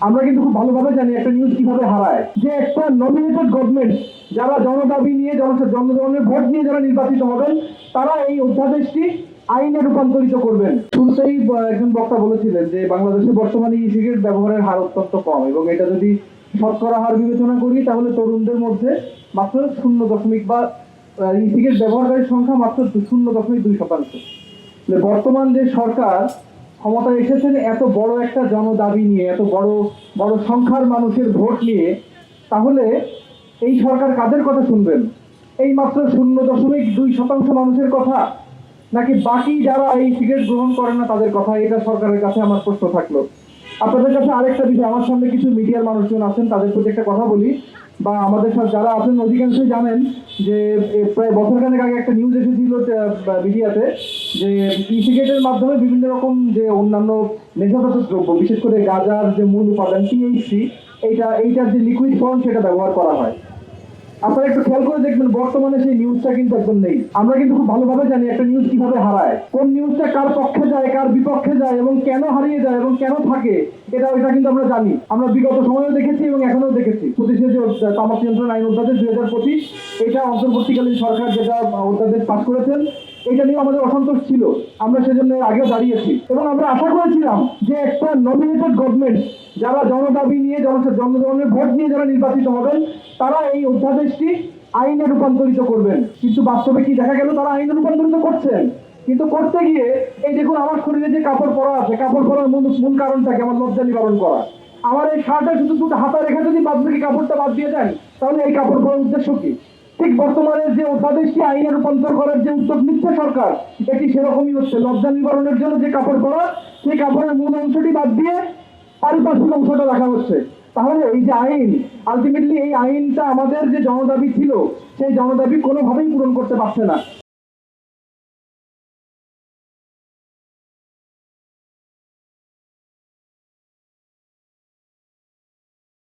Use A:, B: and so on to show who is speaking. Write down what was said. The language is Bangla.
A: আমরা কিন্তু খুব ভালোভাবে জানি একটা নিউজ কিভাবে হারায়, যে একটা নমিনেটেড গভর্নমেন্ট যারা জনদাবি নিয়ে জনগণের ভোট নিয়ে যারা নির্বাচিত হবেন তারা এই অধ্যাদেশটি আইনে রূপান্তরিত করবেন। শুরুতেই একজন বক্তা বলেছিলেন যে বাংলাদেশে বর্তমানে ই সিগারেট ব্যবহারের হার অত্যন্ত কম এবং এটা যদি শতকরা হার বিবেচনা করি তাহলে তরুণদের মধ্যে মাত্র 0 বা ই সিগারেট ব্যবহারকারীর সংখ্যা মাত্র 0.2%। বর্তমান যে সরকার ক্ষমতায় এসেছেন এত বড় একটা জনদাবি নিয়ে, এত বড় বড় সংখ্যার মানুষের ভোট নিয়ে, তাহলে এই সরকার কাদের কথা শুনবেন? এই মাত্র 0.2% মানুষের কথা, নাকি বাকি যারা এই সিগারেট গ্রহণ করেন না তাদের কথা? এটা সরকারের কাছে আমার প্রশ্ন থাকলো। আপনাদের কাছে আরেকটা বিষয়, আমার সামনে কিছু মিডিয়ার মানুষজন আছেন, তাদের প্রতি একটা কথা বলি, বা আমাদের সাথে যারা আছেন অধিকাংশই জানেন যে প্রায় বছরখানেক আগে একটা নিউজ এসেছিল মিডিয়াতে যে ই সিগারেটের মাধ্যমে বিভিন্ন রকম যে অন্যান্য নেশাজাত দ্রব্য, বিশেষ করে গাঁজার যে মূল উপাদান THC, এইটার যে লিকুইড ফর্ম সেটা ব্যবহার করা হয়। আপনারা একটু খেয়াল করে দেখবেন বর্তমানে সেই নিউজটা কিন্তু একদম নেই। আমরা কিন্তু খুব ভালোভাবে জানি একটা নিউজ কিভাবে হারায়, কোন নিউজটা কার পক্ষে যায়, কার বিপক্ষে যায় এবং কেন হারিয়ে যায় এবং কেন থাকে, এটা কিন্তু আমরা জানি। আমরা বিগত সময়েও দেখেছি এবং এখনো দেখেছি। প্রতিষ্ঠা যে তামাক নিয়ন্ত্রণ আইন অধ্যাদেশ 2025, এটা অন্তর্বর্তীকালীন সরকার যেটা অধ্যাদেশ পাস করেছেন, এটা নিয়ে আমাদের অসন্তোষ ছিল। আমরা সেজন্য আগেও দাঁড়িয়েছি এবং আমরা আশা করেছিলাম যে একটা নমিনেটেড গভর্নমেন্ট যারা জনদাবি নিয়ে জনগণের ভোট নিয়ে যারা নির্বাচিত হবেন তারা এই অধ্যাদেশটি আইনে রূপান্তরিত করবেন। কিন্তু বাস্তবে কি দেখা গেল? তারা আইনে রূপান্তরিত করছেন, কিন্তু করতে গিয়ে এই দেখুন আমার শরীরে যে কাপড় পরা আছে, কাপড় পরার মূল কারণটাকে আমার লজ্জা নিবারণ করা। আমার এই শার্টে শুধু দুটো হাতা রেখে যদি বাদবাকি কাপড়টা বাদ দিয়ে দেন তাহলে এই কাপড় পরার উদ্দেশ্য কি? ঠিক বর্তমানে যে অধ্যাদেশটি আইনে রূপান্তর করার যে উদ্যোগ নিচ্ছে সরকার, এটি সেরকমই হচ্ছে। লজ্জা নিবারণের জন্য যে কাপড় পরা, সেই কাপড়ের মূল অংশটি বাদ দিয়ে পারিপার্শ্বিক অংশটা রাখা হচ্ছে। তাহলে এই যে আইন, আলটিমেটলি এই আইনটা আমাদের যে জনদাবি ছিল সেই জনদাবি কোনোভাবেই পূরণ করতে পারছে না।